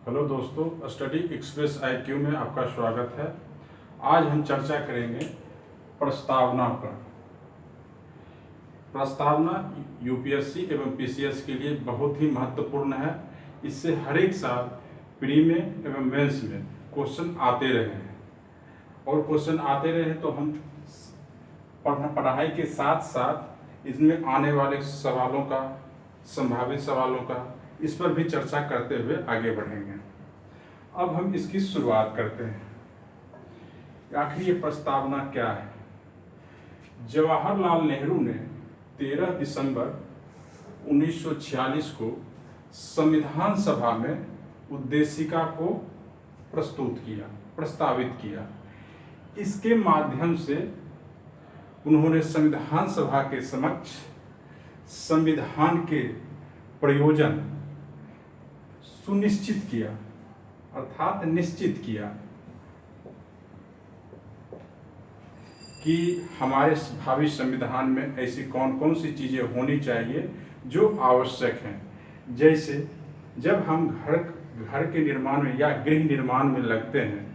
Hello दोस्तों, study express IQ में आपका स्वागत है। आज हम चर्चा करेंगे प्रस्तावना पर। प्रस्तावना UPSC एवं PCS के लिए बहुत ही महत्वपूर्ण है। इससे हर एक साल प्री में एवं मेंस में क्वेश्चन आते रहे हैं और क्वेश्चन आते रहे तो हम पढ़ाई के साथ साथ इसमें आने वाले सवालों का, संभावित सवालों का, इस पर भी चर्चा करते हुए आगे बढ़ेंगे। अब हम इसकी शुरुआत करते हैं। आखिर ये प्रस्तावना क्या है? जवाहरलाल नेहरू ने 13 दिसंबर 1946 को संविधान सभा में उद्देशिका को प्रस्तावित किया। इसके माध्यम से उन्होंने संविधान सभा के समक्ष संविधान के प्रयोजन सुनिश्चित किया, अर्थात निश्चित किया कि हमारे भावी संविधान में ऐसी कौन कौन सी चीज़ें होनी चाहिए जो आवश्यक हैं। जैसे जब हम घर के निर्माण में या गृह निर्माण में लगते हैं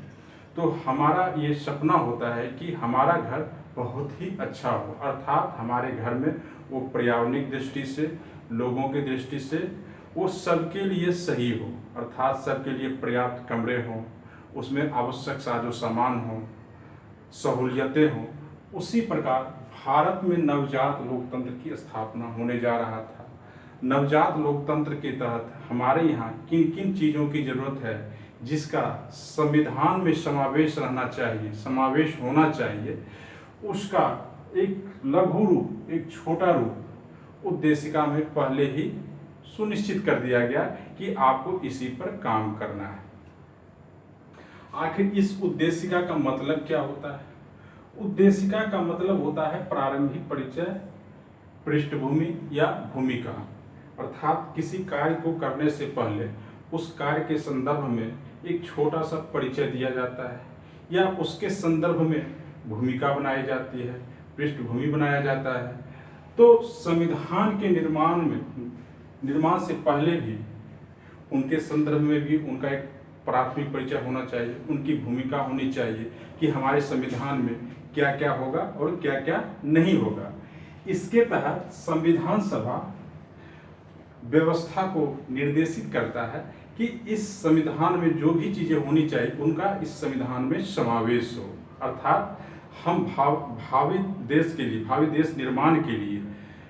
तो हमारा ये सपना होता है कि हमारा घर बहुत ही अच्छा हो, अर्थात हमारे घर में वो पर्यावरणिक दृष्टि से, लोगों की दृष्टि से वो सबके लिए सही हो, अर्थात सबके लिए पर्याप्त कमरे हों, उसमें आवश्यक साजो सामान हो, सहूलियतें हों। उसी प्रकार भारत में नवजात लोकतंत्र की स्थापना होने जा रहा था। नवजात लोकतंत्र के तहत हमारे यहाँ किन किन चीज़ों की ज़रूरत है जिसका संविधान में समावेश रहना चाहिए, समावेश होना चाहिए, उसका एक लघु रूप, एक छोटा रूप उद्देशिका में पहले ही सुनिश्चित कर दिया गया कि आपको इसी पर काम करना है। आखिर इस उद्देशिका का मतलब क्या होता है? उद्देशिका का मतलब होता है प्रारंभिक परिचय, पृष्ठभूमि या भूमिका, अर्थात किसी कार्य को करने से पहले उस कार्य के संदर्भ में एक छोटा सा परिचय दिया जाता है या उसके संदर्भ में भूमिका बनाई जाती है, पृष्ठभूमि बनाया जाता है। तो संविधान के निर्माण से पहले भी उनके संदर्भ में भी उनका एक प्राथमिक परिचय होना चाहिए, उनकी भूमिका होनी चाहिए कि हमारे संविधान में क्या क्या होगा और क्या क्या नहीं होगा। इसके तहत संविधान सभा व्यवस्था को निर्देशित करता है कि इस संविधान में जो भी चीज़ें होनी चाहिए उनका इस संविधान में समावेश हो, अर्थात हम भावी देश निर्माण के लिए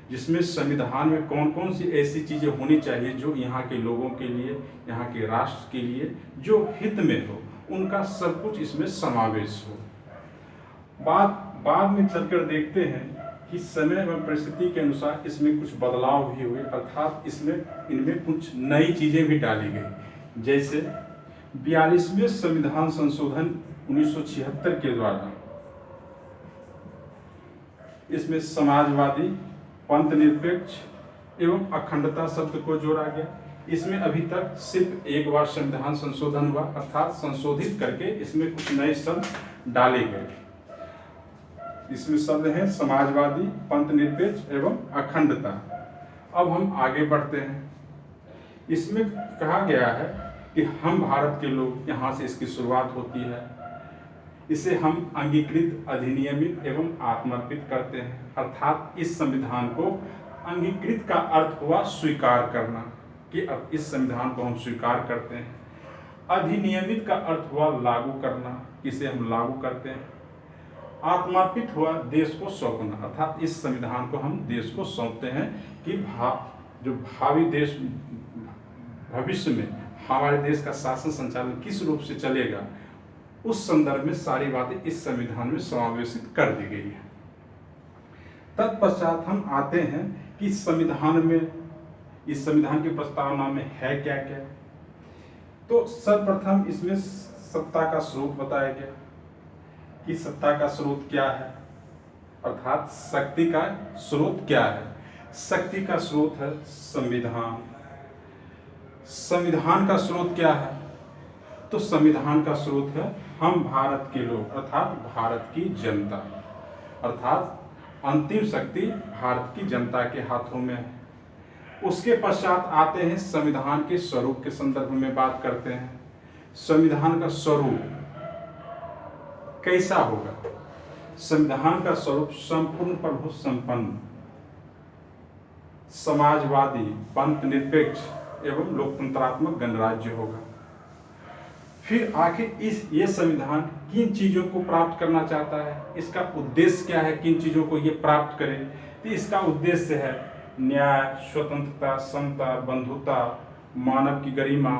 जिसमें संविधान में कौन कौन सी ऐसी चीज़ें होनी चाहिए जो यहाँ के लोगों के लिए, यहाँ के राष्ट्र के लिए जो हित में हो, उनका सब कुछ इसमें समावेश हो। बाद में चलकर देखते हैं कि समय एवं परिस्थिति के अनुसार इसमें कुछ बदलाव भी हुए, अर्थात इनमें कुछ नई चीज़ें भी डाली गई। जैसे 42वें संविधान संशोधन 1976 के द्वारा इसमें समाजवादी, पंथ निरपेक्ष एवं अखंडता शब्द को जोड़ा गया। इसमें अभी तक सिर्फ एक बार संविधान संशोधन हुआ, अर्थात संशोधित करके इसमें कुछ नए शब्द डाले गए। इसमें शब्द हैं समाजवादी, पंथ निरपेक्ष एवं अखंडता। अब हम आगे बढ़ते हैं। इसमें कहा गया है कि हम भारत के लोग, यहाँ से इसकी शुरुआत होती है, इसे हम अंगीकृत, अधिनियमित एवं आत्मर्पित करते हैं। अर्थात इस संविधान को अंगीकृत का अर्थ हुआ स्वीकार करना, कि अब इस संविधान को हम स्वीकार करते हैं। अधिनियमित का अर्थ हुआ लागू करना, इसे हम लागू करते हैं। आत्मर्पित हुआ देश को सौंपना, अर्थात इस संविधान को हम देश को सौंपते हैं कि जो भावी देश, भविष्य में हमारे देश का शासन संचालन किस रूप से चलेगा, उस संदर्भ में सारी बातें इस संविधान में समावेशित कर दी गई है। तत्पश्चात हम आते हैं कि इस संविधान की प्रस्तावना में है क्या क्या। तो सर्वप्रथम इसमें सत्ता का स्रोत बताया गया कि सत्ता का स्रोत क्या है, अर्थात शक्ति का स्रोत क्या है। शक्ति का स्रोत है संविधान। संविधान का स्रोत क्या है? तो संविधान का स्रोत है हम भारत के लोग, अर्थात भारत की जनता, अर्थात अंतिम शक्ति भारत की जनता के हाथों में है। उसके पश्चात आते हैं संविधान के स्वरूप के संदर्भ में बात करते हैं। संविधान का स्वरूप कैसा होगा? संविधान का स्वरूप संपूर्ण प्रभु संपन्न, समाजवादी, पंथ निरपेक्ष एवं लोकतंत्रात्मक गणराज्य होगा। फिर आखिर ये संविधान किन चीजों को प्राप्त करना चाहता है, इसका उद्देश्य क्या है, किन चीजों को ये प्राप्त करे? तो इसका उद्देश्य है न्याय, स्वतंत्रता, समता, बंधुता, मानव की गरिमा,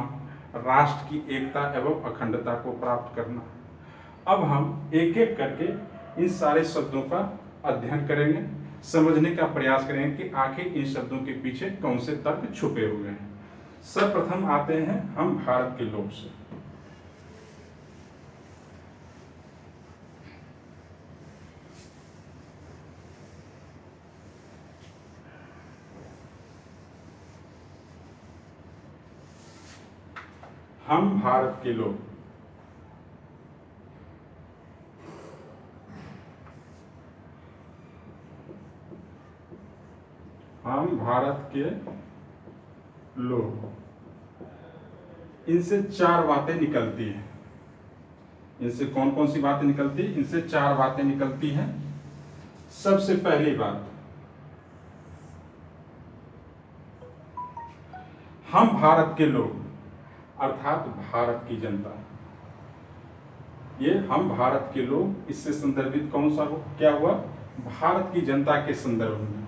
राष्ट्र की एकता एवं अखंडता को प्राप्त करना। अब हम एक एक करके इन सारे शब्दों का अध्ययन करेंगे, समझने का प्रयास करेंगे कि आखिर इन शब्दों के पीछे कौन से तर्क छुपे हुए हैं। सर्वप्रथम आते हैं हम भारत के लोग से। हम भारत के लोग। हम भारत के लोग, इनसे चार बातें निकलती हैं। इनसे कौन कौन सी बातें निकलती हैं? इनसे चार बातें निकलती हैं। सबसे पहली बात, हम भारत के लोग अर्थात भारत की जनता। ये हम भारत के लोग, इससे संदर्भित कौन सा हो, क्या हुआ? भारत की जनता के संदर्भ में,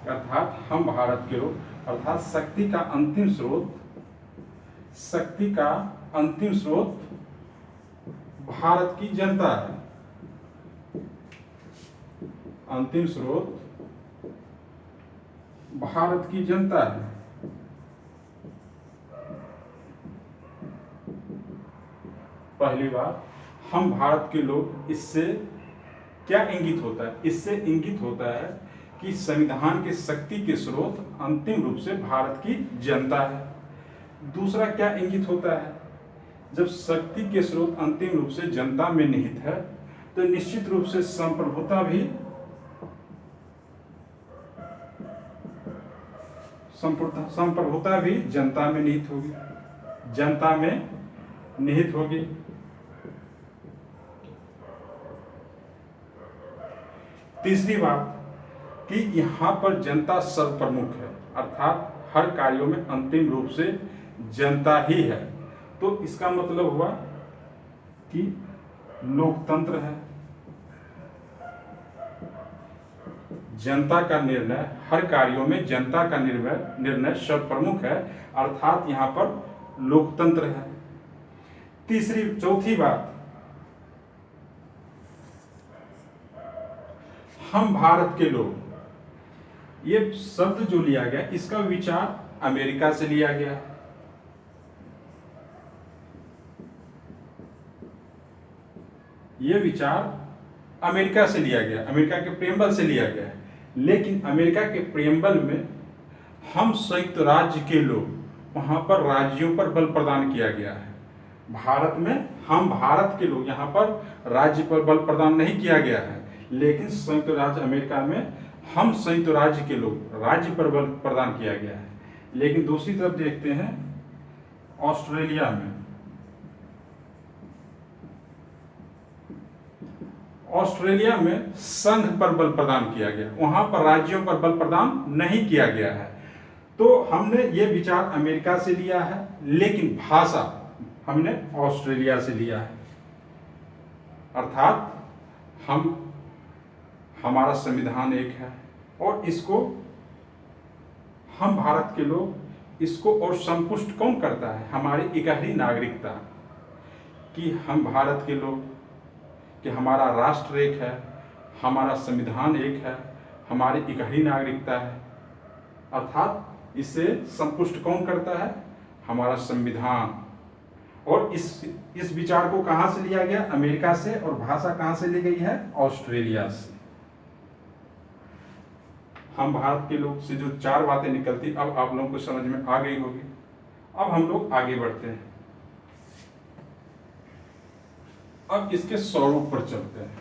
अर्थात हम भारत के लोग अर्थात शक्ति का अंतिम स्रोत, शक्ति का अंतिम स्रोत भारत की जनता है। अंतिम स्रोत भारत की जनता है। पहली बात, हम भारत के लोग, इससे क्या इंगित होता है? इससे इंगित होता है कि संविधान के शक्ति के स्रोत अंतिम रूप से भारत की जनता है। दूसरा क्या इंगित होता है? जब शक्ति के स्रोत अंतिम रूप से जनता में निहित है तो निश्चित रूप से संप्रभुता भी जनता में निहित होगी, जनता में निहित होगी। तीसरी बात कि यहाँ पर जनता सर्वप्रमुख है, अर्थात हर कार्यों में अंतिम रूप से जनता ही है। तो इसका मतलब हुआ कि लोकतंत्र है, जनता का निर्णय, हर कार्यों में जनता का निर्णय सर्वप्रमुख है, अर्थात यहाँ पर लोकतंत्र है। चौथी बात, हम भारत के लोग, ये शब्द जो लिया गया इसका विचार अमेरिका से लिया गया है। ये विचार अमेरिका से लिया गया, अमेरिका के प्रेम्बल से लिया गया है। लेकिन अमेरिका के प्रेम्बल में हम संयुक्त राज्य के लोग, वहां पर राज्यों पर बल प्रदान किया गया है। भारत में हम भारत के लोग, यहाँ पर राज्य पर बल प्रदान नहीं किया गया है। लेकिन संयुक्त राज्य अमेरिका में हम संयुक्त राज्य के लोग, राज्य पर बल प्रदान किया गया है। लेकिन दूसरी तरफ देखते हैं ऑस्ट्रेलिया में, ऑस्ट्रेलिया में संघ पर बल प्रदान किया गया, वहां पर राज्यों पर बल प्रदान नहीं किया गया है। तो हमने ये विचार अमेरिका से लिया है, लेकिन भाषा हमने ऑस्ट्रेलिया से लिया है। अर्थात हमारा संविधान एक है और इसको हम भारत के लोग, इसको और संपुष्ट कौन करता है? हमारी इकहरी नागरिकता, कि हम भारत के लोग, कि हमारा राष्ट्र एक है, हमारा संविधान एक है, हमारी इकहरी नागरिकता है। अर्थात इसे संपुष्ट कौन करता है? हमारा संविधान। और इस विचार को कहां से लिया गया? अमेरिका से। और भाषा कहां से ली गई है? ऑस्ट्रेलिया से। हम भारत के लोग से जो चार बातें निकलती, अब आप लोगों को समझ में आ गई होगी। अब हम लोग आगे बढ़ते हैं, अब इसके स्वरूप पर चलते हैं।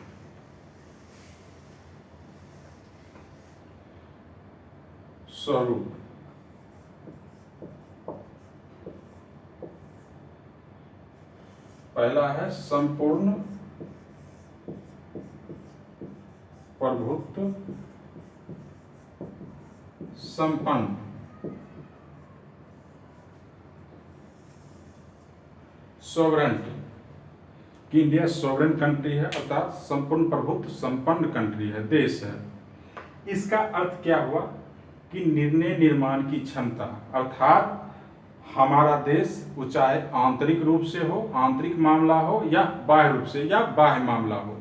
स्वरूप, पहला है संपूर्ण प्रभुत्व संपन्न, सॉवरेंटी, कि इंडिया सॉवरेन कंट्री है अर्थात संपूर्ण प्रभुत्व संपन्न कंट्री है, देश है। इसका अर्थ क्या हुआ कि निर्णय निर्माण की क्षमता, अर्थात हमारा देश वो चाहे आंतरिक रूप से हो, आंतरिक मामला हो, या बाह्य रूप से या बाह्य मामला हो,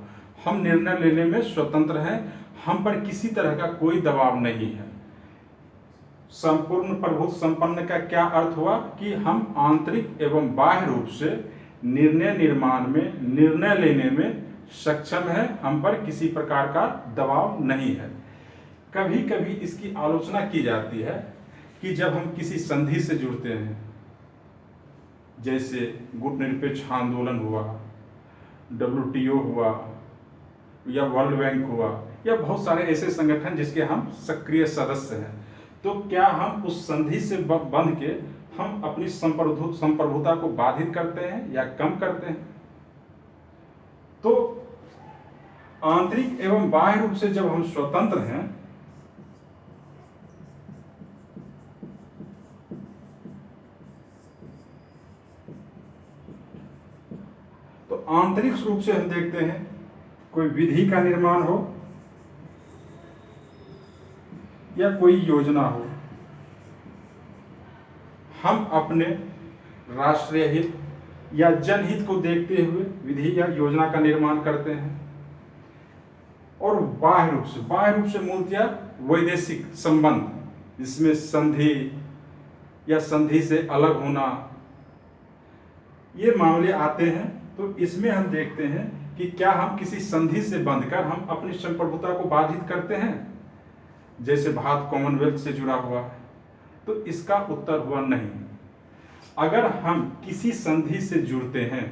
हम निर्णय लेने में स्वतंत्र हैं, हम पर किसी तरह का कोई दबाव नहीं है। संपूर्ण प्रभुत्व संपन्न का क्या अर्थ हुआ कि हम आंतरिक एवं बाह्य रूप से निर्णय निर्माण में, निर्णय लेने में सक्षम है, हम पर किसी प्रकार का दबाव नहीं है। कभी कभी इसकी आलोचना की जाती है कि जब हम किसी संधि से जुड़ते हैं, जैसे गुटनिरपेक्ष आंदोलन हुआ, WTO हुआ, या वर्ल्ड बैंक हुआ, या बहुत सारे ऐसे संगठन जिसके हम सक्रिय सदस्य हैं, तो क्या हम उस संधि से बंध के हम अपनी संप्रभुता को बाधित करते हैं या कम करते हैं? तो आंतरिक एवं बाह्य रूप से जब हम स्वतंत्र हैं, तो आंतरिक रूप से हम देखते हैं कोई विधि का निर्माण हो या कोई योजना हो, हम अपने राष्ट्रीय हित या जनहित को देखते हुए विधि या योजना का निर्माण करते हैं। और बाह्य रूप से मूलतः वैदेशिक संबंध, जिसमें संधि या संधि से अलग होना, ये मामले आते हैं। तो इसमें हम देखते हैं कि क्या हम किसी संधि से बंधकर हम अपनी संप्रभुता को बाधित करते हैं, जैसे भारत कॉमनवेल्थ से जुड़ा हुआ है? तो इसका उत्तर हुआ नहीं। अगर हम किसी संधि से जुड़ते हैं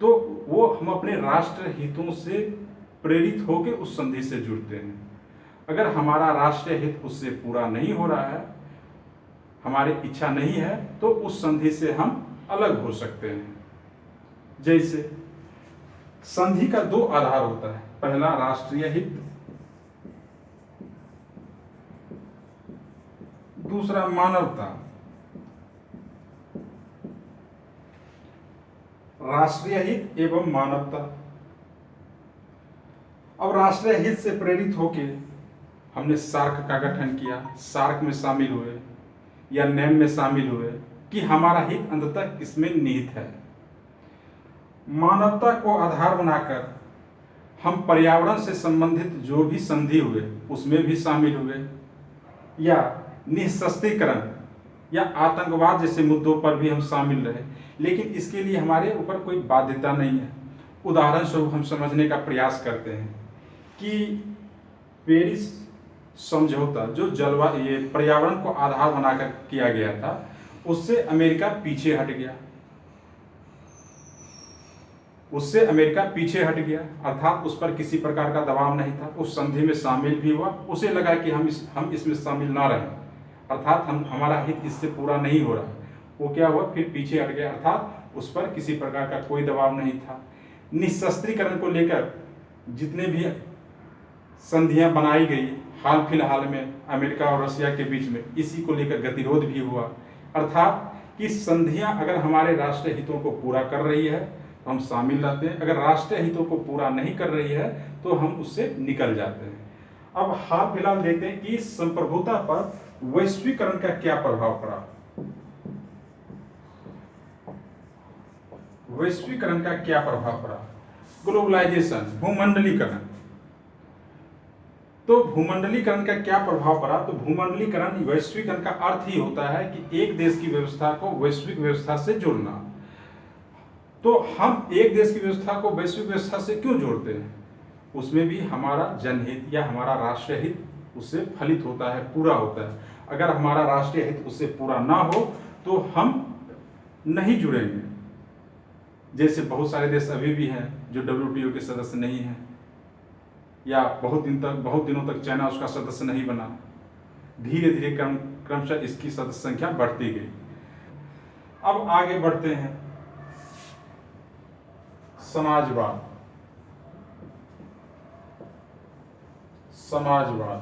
तो वो हम अपने राष्ट्र हितों से प्रेरित होकर उस संधि से जुड़ते हैं। अगर हमारा राष्ट्रीय हित उससे पूरा नहीं हो रहा है, हमारी इच्छा नहीं है, तो उस संधि से हम अलग हो सकते हैं। जैसे संधि का दो आधार होता है, पहला राष्ट्रीय हित, दूसरा मानवता। राष्ट्रीय हित एवं मानवता। अब राष्ट्रीय हित से प्रेरित होके हमने सार्क का गठन किया, सार्क में शामिल हुए या नेम में शामिल हुए कि हमारा हित अंततः इसमें निहित है। मानवता को आधार बनाकर हम पर्यावरण से संबंधित जो भी संधि हुए उसमें भी शामिल हुए, या निःशस्त्रीकरण या आतंकवाद जैसे मुद्दों पर भी हम शामिल रहे, लेकिन इसके लिए हमारे ऊपर कोई बाध्यता नहीं है। उदाहरण स्वरूप हम समझने का प्रयास करते हैं कि पेरिस समझौता जो ये पर्यावरण को आधार बनाकर किया गया था, उससे अमेरिका पीछे हट गया, अर्थात उस पर किसी प्रकार का दबाव नहीं था। उस संधि में शामिल भी हुआ, उसे लगा कि हम इसमें शामिल ना रहें, अर्थात हमारा हित इससे पूरा नहीं हो रहा। वो क्या हुआ, फिर पीछे हट गया, अर्थात उस पर किसी प्रकार का कोई दबाव नहीं था। निःशस्त्रीकरण को लेकर जितने भी संधियां बनाई गई हाल फिलहाल में अमेरिका और रशिया के बीच में, इसी को लेकर गतिरोध भी हुआ, अर्थात कि संधियां अगर हमारे राष्ट्रीय हितों को पूरा कर रही है तो हम शामिल रहते हैं, अगर राष्ट्रीय हितों को पूरा नहीं कर रही है तो हम उससे निकल जाते हैं। अब हाल फिलहाल देखते हैं कि संप्रभुता पर वैश्वीकरण का क्या प्रभाव पड़ा। वैश्वीकरण का क्या प्रभाव पड़ा? ग्लोबलाइजेशन, भूमंडलीकरण। तो भूमंडलीकरण का क्या प्रभाव पड़ा? तो भूमंडलीकरण, वैश्वीकरण का अर्थ ही होता है कि एक देश की व्यवस्था को वैश्विक व्यवस्था से जोड़ना। तो हम एक देश की व्यवस्था को वैश्विक व्यवस्था से क्यों जोड़ते हैं? उसमें भी हमारा जनहित या हमारा राष्ट्रीय हित उससे फलित होता है, पूरा होता है। अगर हमारा राष्ट्रीय हित उससे पूरा ना हो तो हम नहीं जुड़ेंगे। जैसे बहुत सारे देश अभी भी हैं जो WTO के सदस्य नहीं हैं, या बहुत दिनों तक चाइना उसका सदस्य नहीं बना। धीरे धीरे क्रमशः इसकी सदस्य संख्या बढ़ती गई। अब आगे बढ़ते हैं समाजवाद। समाजवाद,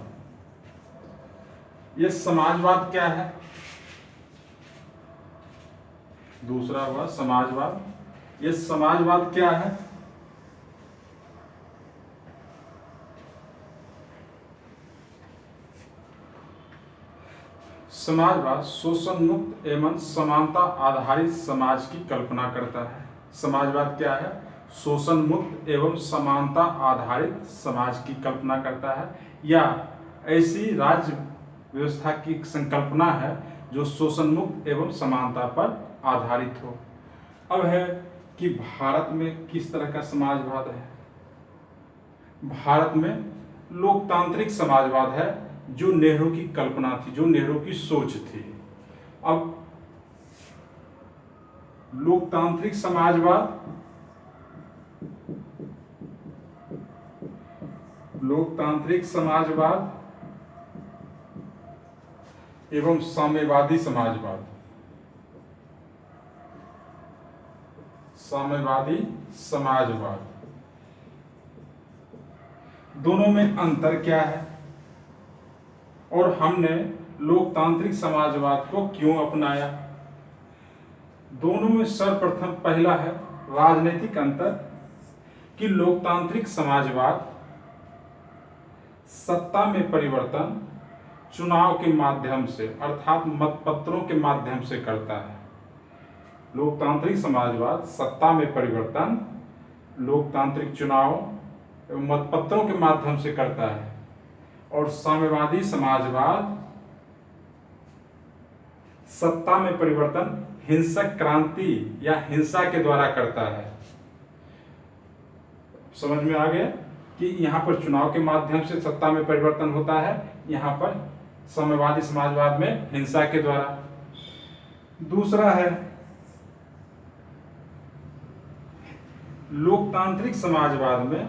ये समाजवाद क्या है? दूसरा हुआ समाजवाद। ये समाजवाद क्या है? समाजवाद शोषण मुक्त एवं समानता आधारित समाज की कल्पना करता है। समाजवाद क्या है? शोषण मुक्त एवं समानता आधारित समाज की कल्पना करता है, या ऐसी राज्य व्यवस्था की संकल्पना है जो शोषण मुक्त एवं समानता पर आधारित हो। अब है कि भारत में किस तरह का समाजवाद है। भारत में लोकतांत्रिक समाजवाद है, जो नेहरू की कल्पना थी, जो नेहरू की सोच थी। अब लोकतांत्रिक समाजवाद, लोकतांत्रिक समाजवाद एवं साम्यवादी समाजवाद, साम्यवादी समाजवाद, दोनों में अंतर क्या है और हमने लोकतांत्रिक समाजवाद को क्यों अपनाया? दोनों में सर्वप्रथम पहला है राजनीतिक अंतर कि लोकतांत्रिक समाजवाद सत्ता में परिवर्तन चुनाव के माध्यम से, अर्थात मतपत्रों के माध्यम से करता है। लोकतांत्रिक समाजवाद सत्ता में परिवर्तन लोकतांत्रिक चुनाव एवं मतपत्रों के माध्यम से करता है, और साम्यवादी समाजवाद सत्ता में परिवर्तन हिंसक क्रांति या हिंसा के द्वारा करता है। समझ में आ गया कि यहाँ पर चुनाव के माध्यम से सत्ता में परिवर्तन होता है, यहाँ पर साम्यवादी समाजवाद में हिंसा के द्वारा। दूसरा है लोकतांत्रिक समाजवाद में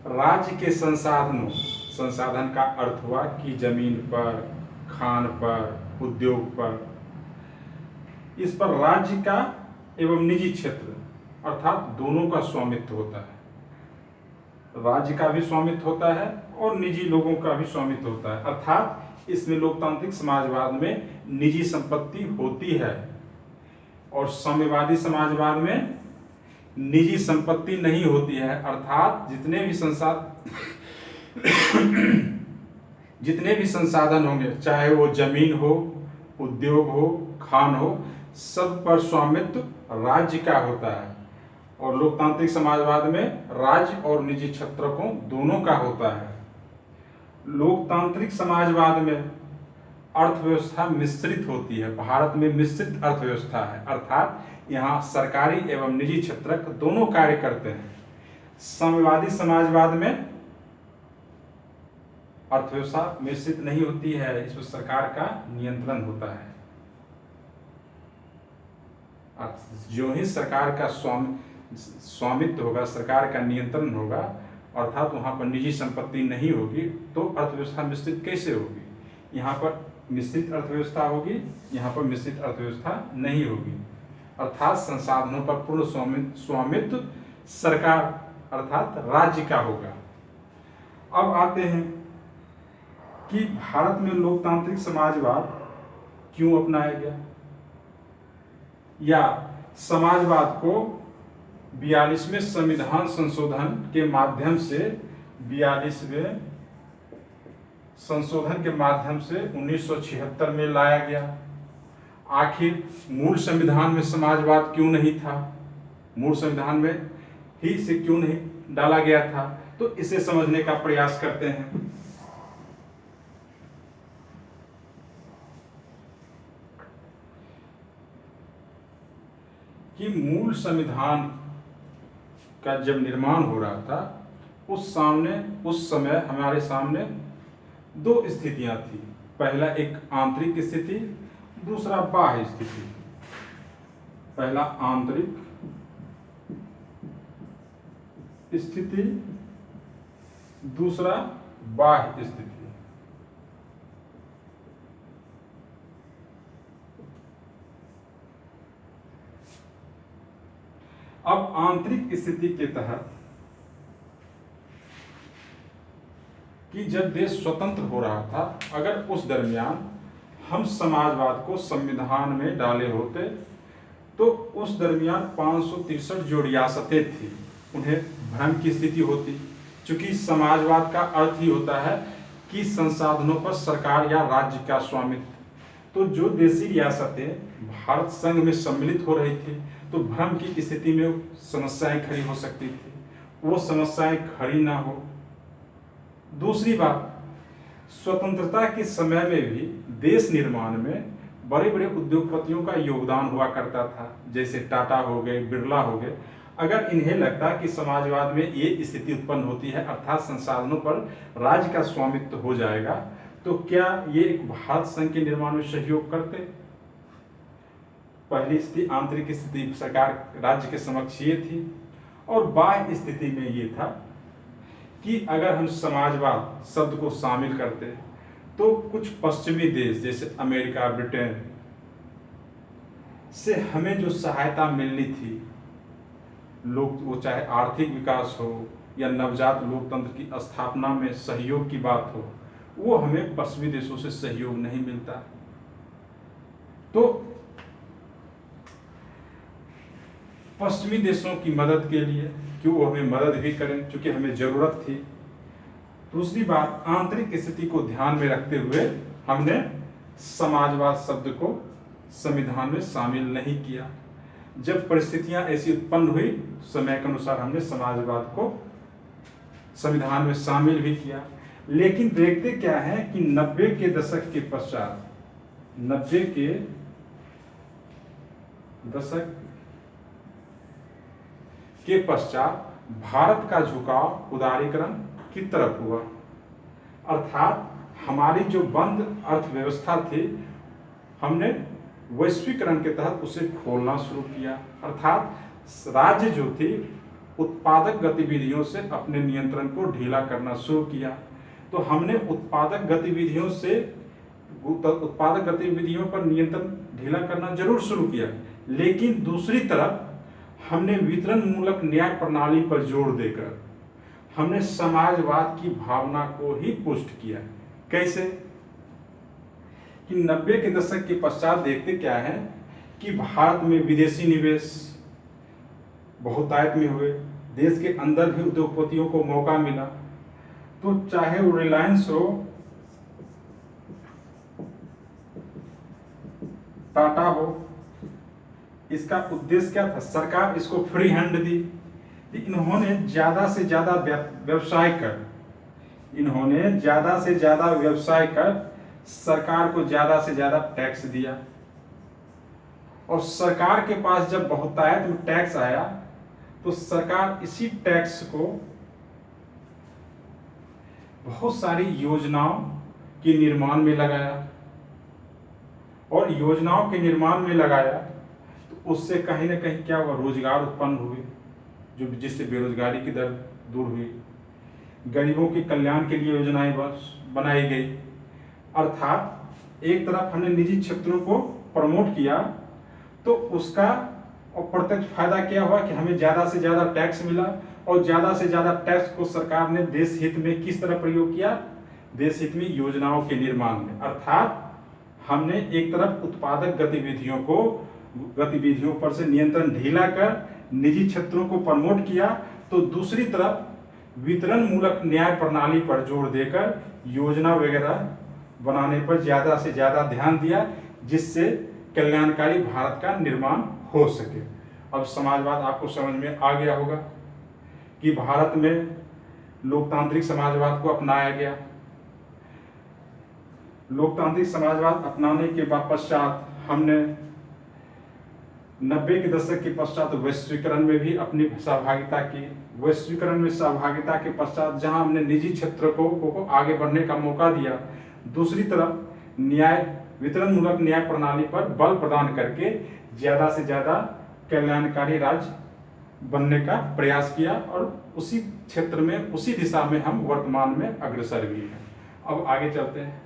राज्य के संसाधनों, संसाधन का अर्थ हुआ कि जमीन पर, खान पर, उद्योग पर, इस पर राज्य का एवं निजी क्षेत्र अर्थात दोनों का स्वामित्व होता है। राज्य का भी स्वामित्व होता है और निजी लोगों का भी स्वामित्व होता है, अर्थात इसमें लोकतांत्रिक समाजवाद में निजी संपत्ति होती है, और साम्यवादी समाजवाद में निजी संपत्ति नहीं होती है, अर्थात जितने भी संसाधन होंगे, चाहे वो जमीन हो, उद्योग हो, खान हो, सब पर स्वामित्व राज्य का होता है। और लोकतांत्रिक समाजवाद में राज्य और निजी क्षेत्रकों दोनों का होता है। लोकतांत्रिक समाजवाद में अर्थव्यवस्था मिश्रित होती है। भारत में मिश्रित अर्थव्यवस्था है, अर्थात यहाँ सरकारी एवं निजी क्षेत्रक दोनों कार्य करते हैं। साम्यवादी समाजवाद में अर्थव्यवस्था मिश्रित नहीं होती है, इसमें सरकार का नियंत्रण होता है। जो ही सरकार का स्वामित्व होगा, सरकार का नियंत्रण होगा, अर्थात वहाँ पर निजी संपत्ति नहीं होगी, तो अर्थव्यवस्था मिश्रित कैसे होगी? यहाँ पर मिश्रित अर्थव्यवस्था होगी, यहाँ पर मिश्रित अर्थव्यवस्था नहीं होगी, अर्थात संसाधनों पर पूर्ण स्वामित्व सरकार अर्थात राज्य का होगा। अब आते हैं कि भारत में लोकतांत्रिक समाजवाद क्यों अपनाया गया, या समाजवाद को 42वें संविधान संशोधन के माध्यम से 42वें संशोधन के माध्यम से 1976 में लाया गया। आखिर मूल संविधान में समाजवाद क्यों नहीं था? मूल संविधान में ही इसे क्यों नहीं डाला गया था? तो इसे समझने का प्रयास करते हैं। कि मूल संविधान का जब निर्माण हो रहा था, उस समय हमारे सामने दो स्थितियां थी। पहला एक आंतरिक स्थिति, दूसरा बाह्य स्थिति। पहला आंतरिक स्थिति, दूसरा बाह्य स्थिति। अब आंतरिक स्थिति के तहत कि जब देश स्वतंत्र हो रहा था, अगर उस दरमियान हम समाजवाद को संविधान में डाले होते तो उस दरमियान 563 जो रियासतें थी उन्हें भ्रम की स्थिति होती, क्योंकि समाजवाद का अर्थ ही होता है कि संसाधनों पर सरकार या राज्य का स्वामित्व। तो जो देशी रियासतें भारत संघ में सम्मिलित हो रही थी तो भ्रम की स्थिति में समस्याएं खड़ी हो सकती थी, वो समस्याएं खड़ी ना हो। दूसरी बात, स्वतंत्रता के समय में भी देश निर्माण में बड़े बड़े उद्योगपतियों का योगदान हुआ करता था, जैसे टाटा हो गए, बिरला हो गए। अगर इन्हें लगता कि समाजवाद में ये स्थिति उत्पन्न होती है, अर्थात संसाधनों पर राज्य का स्वामित्व हो जाएगा, तो क्या ये एक भारत संघ के निर्माण में सहयोग करते? पहली स्थिति, आंतरिक स्थिति सरकार राज्य के समक्ष ये थी, और बाह्य स्थिति में ये था कि अगर हम समाजवाद शब्द को शामिल करते तो कुछ पश्चिमी देश जैसे अमेरिका, ब्रिटेन से हमें जो सहायता मिलनी थी, लोग वो चाहे आर्थिक विकास हो या नवजात लोकतंत्र की स्थापना में सहयोग की बात हो, वो हमें पश्चिमी देशों से सहयोग नहीं मिलता। तो पश्चिमी देशों की मदद के लिए कि वो हमें मदद भी करें, क्योंकि हमें जरूरत थी। दूसरी बात, आंतरिक स्थिति को ध्यान में रखते हुए हमने समाजवाद शब्द को संविधान में शामिल नहीं किया। जब परिस्थितियां ऐसी उत्पन्न हुई, समय के अनुसार हमने समाजवाद को संविधान में शामिल भी किया। लेकिन देखते क्या है कि 90 के दशक के पश्चात, 90 के दशक के पश्चात भारत का झुकाव उदारीकरण की तरफ हुआ, अर्थात हमारी जो बंद अर्थव्यवस्था थी हमने वैश्वीकरण के तहत उसे खोलना शुरू किया। अर्थात राज्य जो थी उत्पादक गतिविधियों से अपने नियंत्रण को ढीला करना शुरू किया। तो हमने उत्पादक गतिविधियों पर नियंत्रण ढीला करना जरूर शुरू किया, लेकिन दूसरी तरफ हमने वितरण मूलक न्याय प्रणाली पर जोर देकर हमने समाजवाद की भावना को ही पुष्ट किया। कैसे? कि 90 के दशक के पश्चात देखते क्या है कि भारत में विदेशी निवेश बहुतायत में हुए, देश के अंदर भी उद्योगपतियों को मौका मिला। तो चाहे वो रिलायंस हो, टाटा हो, इसका उद्देश्य क्या था? सरकार इसको फ्री हैंड दी। इन्होंने ज्यादा से ज्यादा व्यवसाय कर सरकार को ज्यादा से ज्यादा टैक्स दिया, और सरकार के पास जब बहुतायत में टैक्स आया तो सरकार इसी टैक्स को बहुत सारी योजनाओं के निर्माण में लगाया, और योजनाओं के निर्माण में लगाया तो उससे कहीं ना कहीं क्या हुआ? रोजगार उत्पन्न हुए, जिससे बेरोजगारी की दर दूर हुई। गरीबों के कल्याण के लिए योजनाएं बनाई गई। अर्थात एक तरफ हमने निजी क्षेत्रों को प्रमोट किया तो उसका अप्रत्यक्ष फायदा क्या हुआ कि हमें ज्यादा से ज्यादा टैक्स मिला, और ज्यादा से ज्यादा टैक्स को सरकार ने देश हित में किस तरह प्रयोग किया? देश हित में योजनाओं के निर्माण में। अर्थात हमने एक तरफ उत्पादक गतिविधियों पर से नियंत्रण ढीला कर निजी क्षेत्रों को प्रमोट किया, तो दूसरी तरफ वितरण मूलक न्याय प्रणाली पर जोर देकर योजना वगैरह बनाने पर ज्यादा से ज्यादा ध्यान दिया, जिससे कल्याणकारी भारत का निर्माण हो सके। अब समाजवाद आपको समझ में आ गया होगा कि भारत में लोकतांत्रिक समाजवाद को अपनाया गया। लोकतांत्रिक समाजवाद अपनाने के पश्चात हमने 90 के दशक के पश्चात वैश्वीकरण में भी अपनी सहभागिता की। वैश्वीकरण में सहभागिता के पश्चात जहां हमने निजी क्षेत्र को आगे बढ़ने का मौका दिया, दूसरी तरफ वितरण मूलक न्याय प्रणाली पर बल प्रदान करके ज्यादा से ज्यादा कल्याणकारी राज्य बनने का प्रयास किया, और उसी क्षेत्र में, उसी दिशा में हम वर्तमान में अग्रसर भी हैं। अब आगे चलते हैं।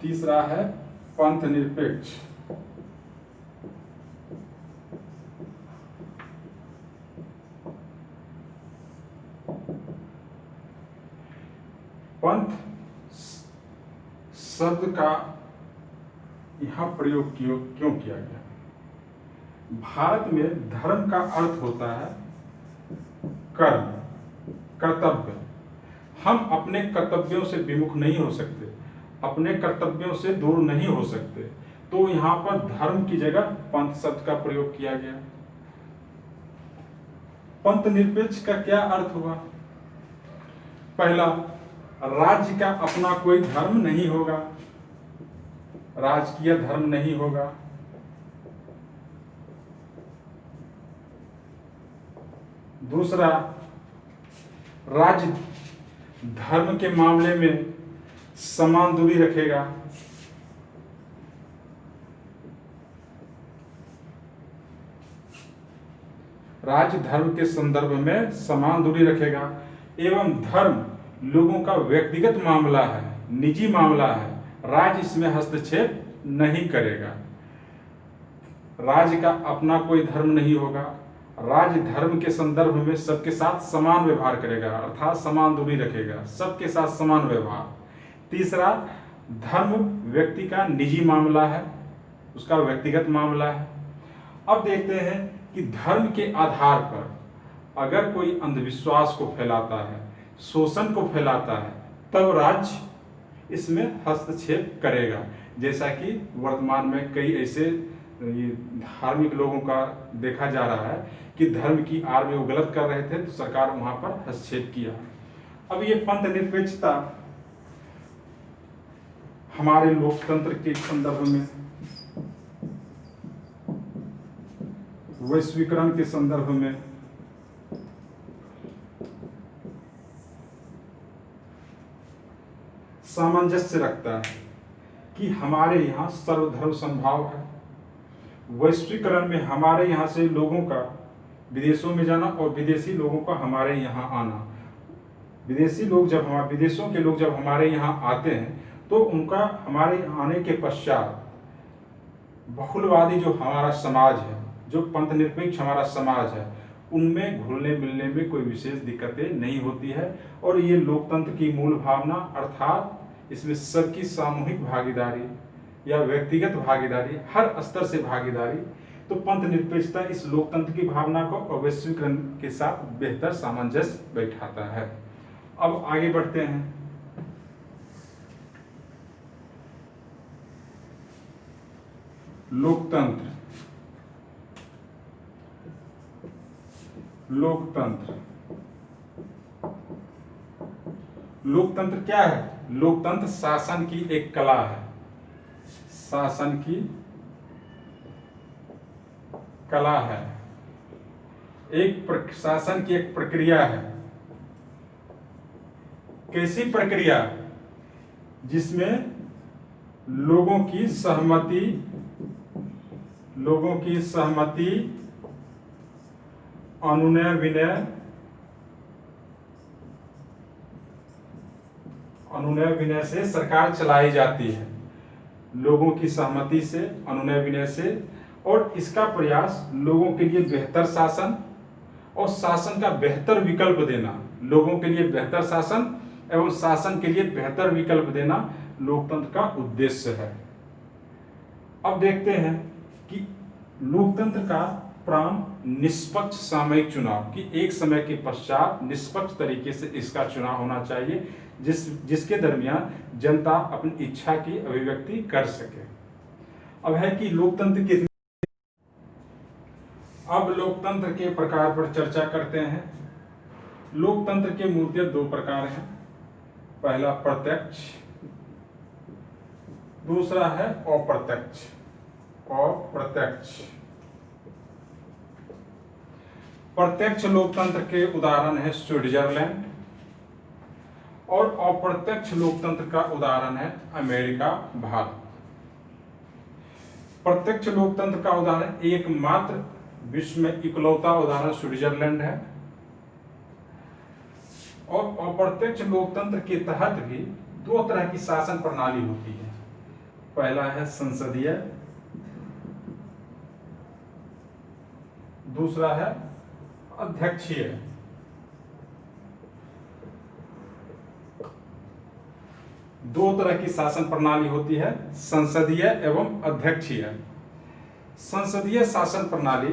तीसरा है पंथ निरपेक्ष। पंथ शब्द का यहां प्रयोग क्यों किया गया? भारत में धर्म का अर्थ होता है कर्म, कर्तव्य। हम अपने कर्तव्यों से विमुख नहीं हो सकते, अपने कर्तव्यों से दूर नहीं हो सकते, तो यहां पर धर्म की जगह पंथ शब्द का प्रयोग किया गया। पंथ निरपेक्ष का क्या अर्थ हुआ? पहला, राज्य का अपना कोई धर्म नहीं होगा, राजकीय धर्म नहीं होगा। दूसरा, राज्य धर्म के मामले में समान दूरी रखेगा। राज्य धर्म के संदर्भ में समान दूरी रखेगा एवं धर्म लोगों का व्यक्तिगत मामला है, निजी मामला है, राज्य इसमें हस्तक्षेप नहीं करेगा। राज्य का अपना कोई धर्म नहीं होगा, राज्य धर्म के संदर्भ में सबके साथ समान व्यवहार करेगा, अर्थात समान दूरी रखेगा, सबके साथ समान व्यवहार। तीसरा, धर्म व्यक्ति का निजी मामला है, उसका व्यक्तिगत मामला है। अब देखते हैं कि धर्म के आधार पर अगर कोई अंधविश्वास को फैलाता है, शोषण को फैलाता है, तब राज्य इसमें हस्तक्षेप करेगा। जैसा कि वर्तमान में कई ऐसे धार्मिक लोगों का देखा जा रहा है कि धर्म की आड़ में वो गलत कर रहे थे, तो सरकार वहां पर हस्तक्षेप किया। अब ये पंथ निरपेक्षता हमारे लोकतंत्र के संदर्भ में, वैश्वीकरण के संदर्भ में, सामंजस्य रखता है कि हमारे यहाँ सर्वधर्म समभाव है। वैश्वीकरण में हमारे यहाँ से लोगों का विदेशों में जाना और विदेशी लोगों का हमारे यहाँ आना। विदेशों के लोग जब हमारे यहाँ आते हैं तो उनका हमारे आने के पश्चात बहुलवादी जो हमारा समाज है, जो पंथ निरपेक्ष हमारा समाज है, उनमें घुलने मिलने में कोई विशेष दिक्कतें नहीं होती है। और ये लोकतंत्र की मूल भावना, अर्थात इसमें सबकी सामूहिक भागीदारी या व्यक्तिगत भागीदारी, हर स्तर से भागीदारी, तो पंथ निरपेक्षता इस लोकतंत्र की भावना को और वैश्वीकरण के साथ बेहतर सामंजस्य बैठाता है। अब आगे बढ़ते हैं। लोकतंत्र लोकतंत्र क्या है? लोकतंत्र शासन की एक कला है, शासन की कला है, शासन की एक प्रक्रिया है। कैसी प्रक्रिया? जिसमें लोगों की सहमति, अनुनय विनय से सरकार चलाई जाती है। लोगों की सहमति से, अनुनय विनय से, और इसका प्रयास लोगों के लिए बेहतर शासन और शासन का बेहतर विकल्प देना, लोगों के लिए बेहतर शासन एवं शासन के लिए बेहतर विकल्प देना लोकतंत्र का उद्देश्य है। अब देखते हैं कि लोकतंत्र का प्राण निष्पक्ष सामयिक चुनाव, कि एक समय के पश्चात निष्पक्ष तरीके से इसका चुनाव होना चाहिए, जिसके दरमियान जनता अपनी इच्छा की अभिव्यक्ति कर सके। अब है कि लोकतंत्र के लोकतंत्र के प्रकार पर चर्चा करते हैं। लोकतंत्र के मूलतः दो प्रकार हैं। पहला प्रत्यक्ष, दूसरा है अप्रत्यक्ष। प्रत्यक्ष लोकतंत्र के उदाहरण है स्विट्जरलैंड, और अप्रत्यक्ष लोकतंत्र का उदाहरण है अमेरिका, भारत। प्रत्यक्ष लोकतंत्र का उदाहरण एकमात्र विश्व में इकलौता उदाहरण स्विट्जरलैंड है। और अप्रत्यक्ष लोकतंत्र के तहत भी दो तरह की शासन प्रणाली होती है। पहला है संसदीय, दूसरा है अध्यक्षीय। दो तरह की शासन प्रणाली होती है, संसदीय एवं अध्यक्षीय। संसदीय शासन प्रणाली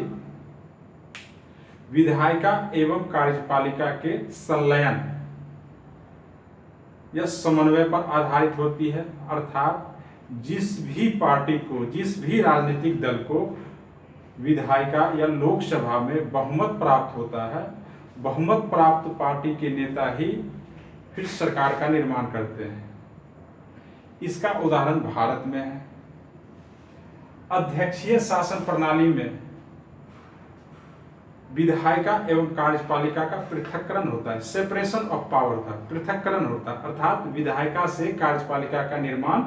विधायिका एवं कार्यपालिका के संलयन या समन्वय पर आधारित होती है, अर्थात जिस भी पार्टी को, जिस भी राजनीतिक दल को विधायिका या लोकसभा में बहुमत प्राप्त होता है, बहुमत प्राप्त पार्टी के नेता ही फिर सरकार का निर्माण करते हैं। इसका उदाहरण भारत में है। अध्यक्षीय शासन प्रणाली में विधायिका एवं कार्यपालिका का पृथक्करण होता है, सेपरेशन ऑफ पावर का पृथक्करण होता है, अर्थात विधायिका से कार्यपालिका का निर्माण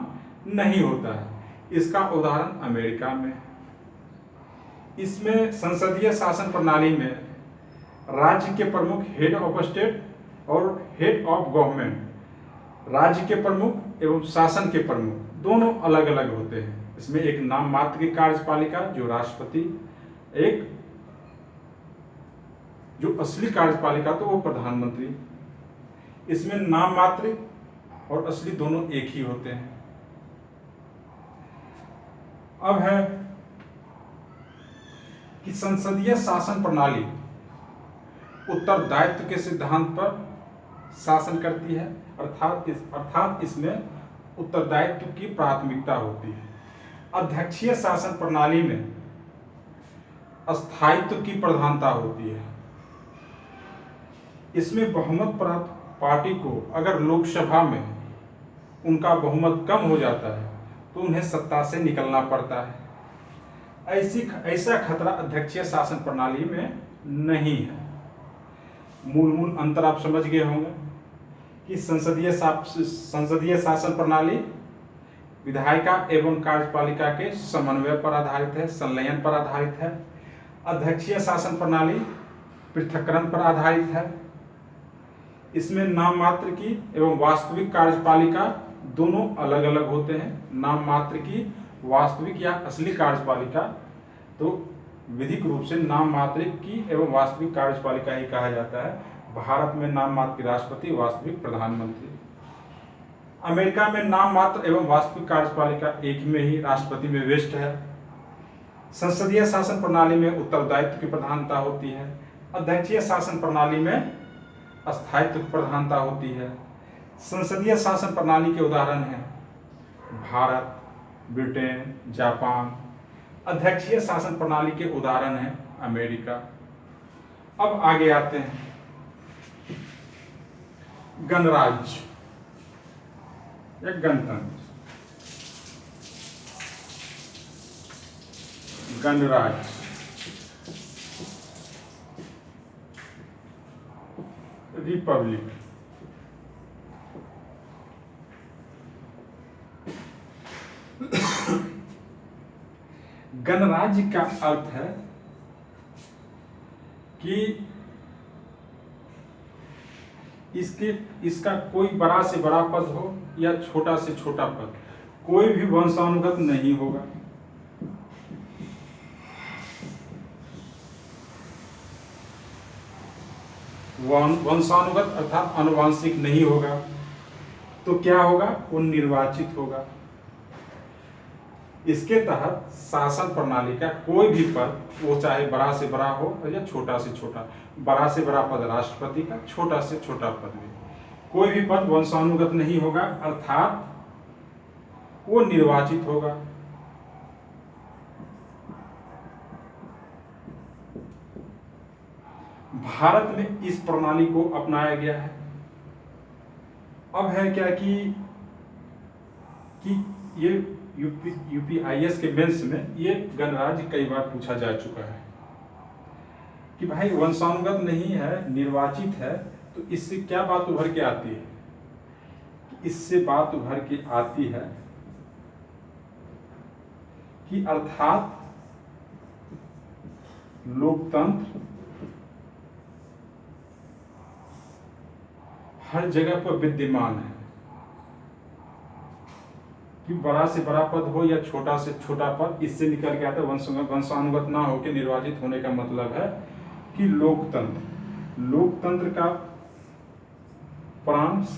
नहीं होता है। इसका उदाहरण अमेरिका में। इसमें संसदीय शासन प्रणाली में राज्य के प्रमुख हेड ऑफ स्टेट और हेड ऑफ गवर्नमेंट, राज्य के प्रमुख एवं शासन के प्रमुख दोनों अलग अलग होते हैं। इसमें एक नाम मात्र की कार्यपालिका जो राष्ट्रपति, एक जो असली कार्यपालिका तो वो प्रधानमंत्री। इसमें नाम मात्र और असली दोनों एक ही होते हैं। अब है कि संसदीय शासन प्रणाली उत्तरदायित्व के सिद्धांत पर शासन करती है, अर्थात इसमें उत्तरदायित्व की प्राथमिकता होती है। अध्यक्षीय शासन प्रणाली में स्थायित्व की प्रधानता होती है। इसमें बहुमत प्राप्त पार्टी को अगर लोकसभा में उनका बहुमत कम हो जाता है तो उन्हें सत्ता से निकलना पड़ता है। ऐसा खतरा अध्यक्षीय शासन प्रणाली में नहीं है। मूल अंतर आप समझ गए होंगे कि संसदीय शासन प्रणाली विधायिका एवं कार्यपालिका के समन्वय पर आधारित है, संलयन पर आधारित है। अध्यक्षीय शासन प्रणाली पृथक्करण पर आधारित है। इसमें नाम मात्र की एवं वास्तविक कार्यपालिका दोनों अलग अलग होते हैं। नाम मात्र की वास्तविक या असली कार्यपालिका तो विधिक रूप से नाम मात्र की एवं वास्तविक कार्यपालिका ही कहा जाता है। भारत में नाम मात्र की राष्ट्रपति, वास्तविक प्रधानमंत्री। अमेरिका में नाम मात्र एवं वास्तविक कार्यपालिका एक में ही, राष्ट्रपति में व्यस्त है। संसदीय शासन प्रणाली में उत्तरदायित्व की प्रधानता होती है। अध्यक्षीय शासन प्रणाली में स्थायित्व की प्रधानता होती है। संसदीय शासन प्रणाली के उदाहरण हैं भारत, ब्रिटेन, जापान। अध्यक्षीय शासन प्रणाली के उदाहरण हैं अमेरिका। अब आगे आते हैं गणराज्य या गणतंत्र। गणराज्य रिपब्लिक। गणराज्य का अर्थ है कि इसका कोई बड़ा से बड़ा पद हो या छोटा से छोटा पद, कोई भी वंशानुगत नहीं होगा। वंशानुगत अर्थात आनुवांशिक नहीं होगा। तो क्या होगा? वो निर्वाचित होगा। इसके तहत शासन प्रणाली का कोई भी पद, वो चाहे बड़ा से बड़ा हो या छोटा से छोटा, बड़ा से बड़ा पद राष्ट्रपति का, छोटा से छोटा पद भी, कोई भी पद वंशानुगत नहीं होगा, अर्थात वो निर्वाचित होगा। भारत में इस प्रणाली को अपनाया गया है। अब है क्या कि ये यूपीआईएस के मेंस में ये गणराज्य कई बार पूछा जा चुका है कि भाई वंशानुगत नहीं है, निर्वाचित है, तो इससे क्या बात उभर के आती है? इससे बात उभर के आती है कि अर्थात लोकतंत्र हर जगह पर विद्यमान है। कि बड़ा से बड़ा पद हो या छोटा से छोटा पद, इससे निकल के आता है वंशानुगत ना होकर निर्वाचित होने का मतलब है कि लोकतंत्र का प्राण